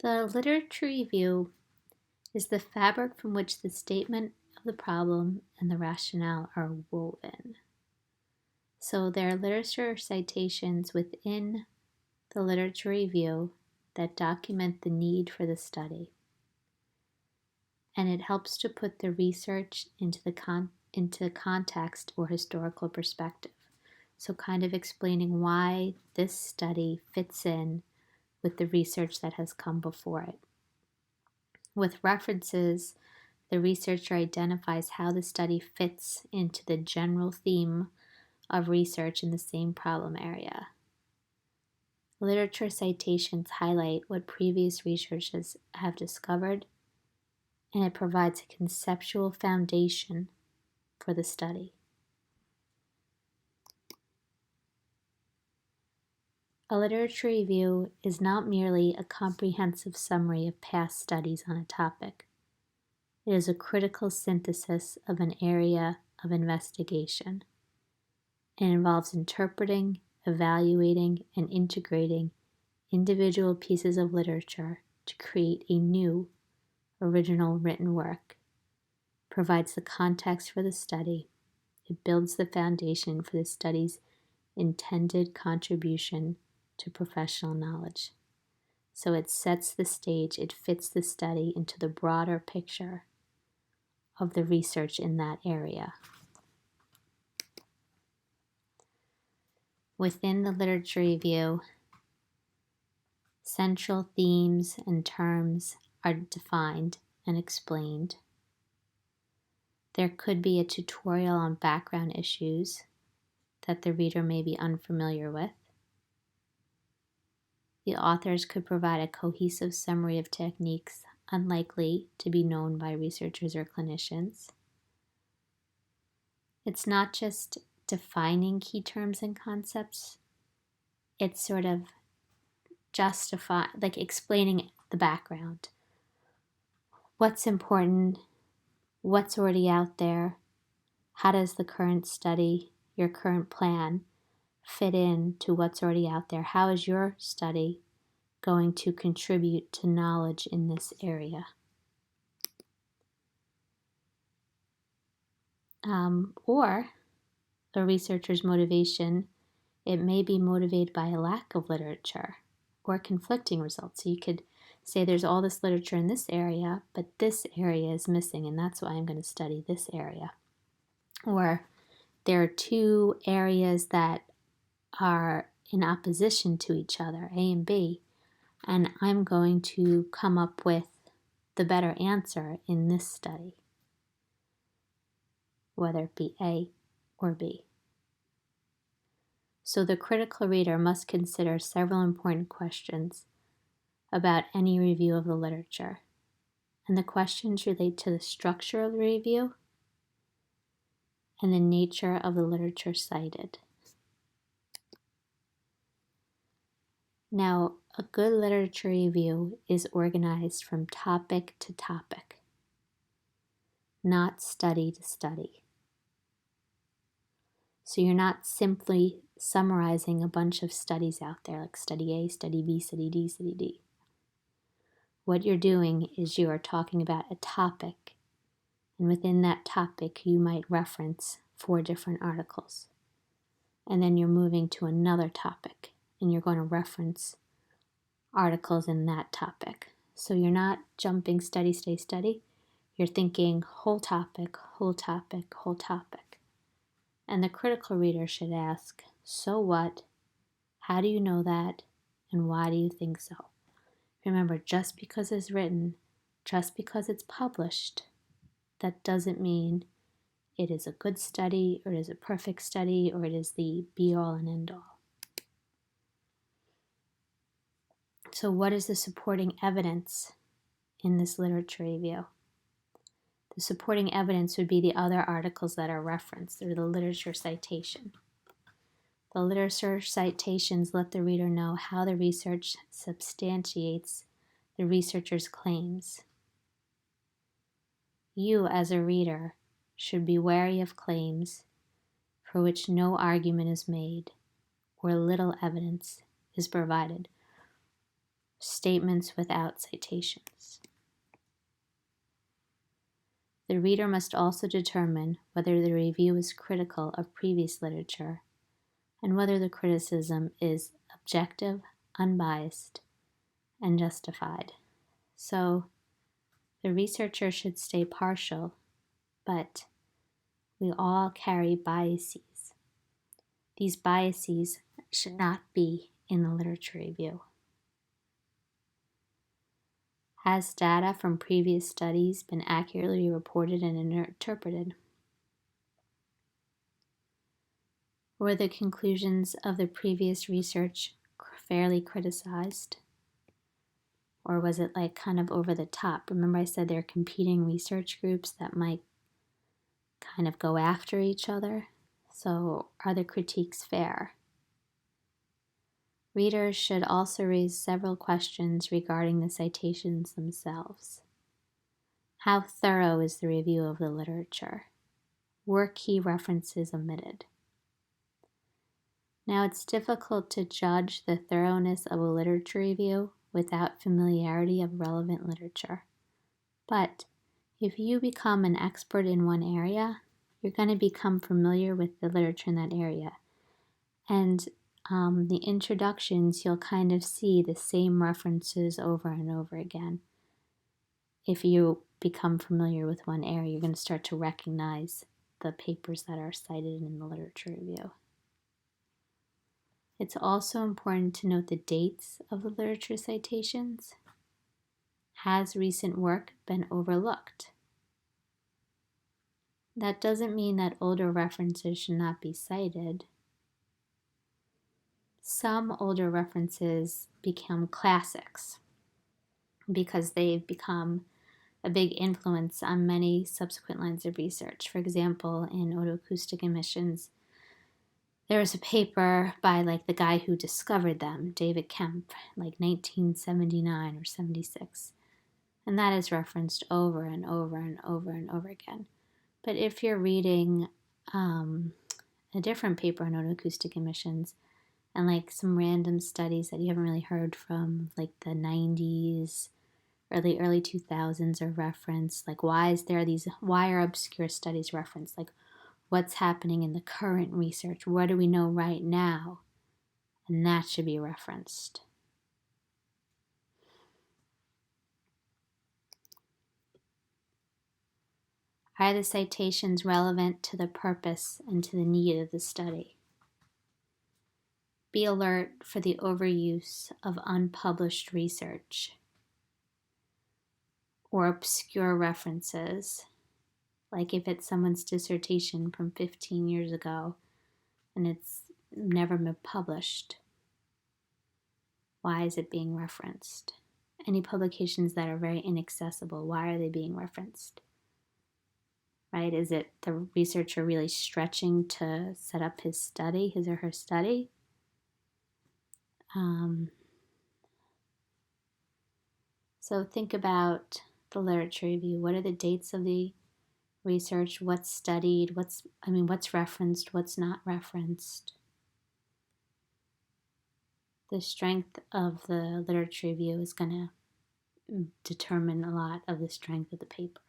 The literature review is the fabric from which the statement of the problem and the rationale are woven. So there are literature citations within the literature review that document the need for the study. And it helps to put the research into context or historical perspective. So kind of explaining why this study fits in with the research that has come before it. With references, the researcher identifies how the study fits into the general theme of research in the same problem area. Literature citations highlight what previous researchers have discovered, and it provides a conceptual foundation for the study. A literature review is not merely a comprehensive summary of past studies on a topic. It is a critical synthesis of an area of investigation. It involves interpreting, evaluating, and integrating individual pieces of literature to create a new, original written work. It provides the context for the study. It builds the foundation for the study's intended contribution to professional knowledge. So it sets the stage, it fits the study into the broader picture of the research in that area. Within the literature review, central themes and terms are defined and explained. There could be a tutorial on background issues that the reader may be unfamiliar with. The authors could provide a cohesive summary of techniques unlikely to be known by researchers or clinicians. It's not just defining key terms and concepts, it's sort of explaining the background. What's important, what's already out there, how does the current study, your current plan, fit in to what's already out there? How is your study going to contribute to knowledge in this area? Or a researcher's motivation, it may be motivated by a lack of literature or conflicting results. So you could say there's all this literature in this area, but this area is missing, and that's why I'm going to study this area. Or there are two areas that are in opposition to each other, A and B, and I'm going to come up with the better answer in this study, whether it be A or B. So the critical reader must consider several important questions about any review of the literature, and the questions relate to the structure of the review and the nature of the literature cited. Now, a good literature review is organized from topic to topic, not study to study. So you're not simply summarizing a bunch of studies out there, like study A, study B, study D, study D. What you're doing is you are talking about a topic, and within that topic you might reference 4 different articles. And then you're moving to another topic, and you're going to reference articles in that topic. So you're not jumping study, stay, study. You're thinking whole topic, whole topic, whole topic. And the critical reader should ask, so what? How do you know that? And why do you think so? Remember, just because it's written, just because it's published, that doesn't mean it is a good study, or it is a perfect study, or it is the be-all and end-all. So what is the supporting evidence in this literature review? The supporting evidence would be the other articles that are referenced, or the literature citation. The literature citations let the reader know how the research substantiates the researcher's claims. You, as a reader, should be wary of claims for which no argument is made or little evidence is provided. statements without citations. The reader must also determine whether the review is critical of previous literature and whether the criticism is objective, unbiased, and justified. So, the researcher should stay partial, but we all carry biases. These biases should not be in the literature review. Has data from previous studies been accurately reported and interpreted? Were the conclusions of the previous research fairly criticized? Or was it like kind of over the top? Remember I said there are competing research groups that might kind of go after each other? So are the critiques fair? Readers should also raise several questions regarding the citations themselves. How thorough is the review of the literature? Were key references omitted? Now, it's difficult to judge the thoroughness of a literature review without familiarity of relevant literature. But if you become an expert in one area, you're going to become familiar with the literature in that area. And the introductions, you'll kind of see the same references over and over again. If you become familiar with one area, you're going to start to recognize the papers that are cited in the literature review. It's also important to note the dates of the literature citations. Has recent work been overlooked? That doesn't mean that older references should not be cited. Some older references become classics because they've become a big influence on many subsequent lines of research. For example, in otoacoustic emissions, there was a paper by the guy who discovered them, David Kemp, 1979 or 76. And that is referenced over and over and over and over again. But if you're reading a different paper on otoacoustic emissions and some random studies that you haven't really heard from, the 90s, early 2000s are referenced, why are obscure studies referenced? What's happening in the current research? What do we know right now? And that should be referenced. Are the citations relevant to the purpose and to the need of the study? Be alert for the overuse of unpublished research or obscure references, like if it's someone's dissertation from 15 years ago and it's never been published. Why is it being referenced? Any publications that are very inaccessible, why are they being referenced? Right? Is it the researcher really stretching to set up his or her study? So think about the literature review. What are the dates of the research? What's studied? What's referenced? What's not referenced? The strength of the literature review is going to determine a lot of the strength of the paper.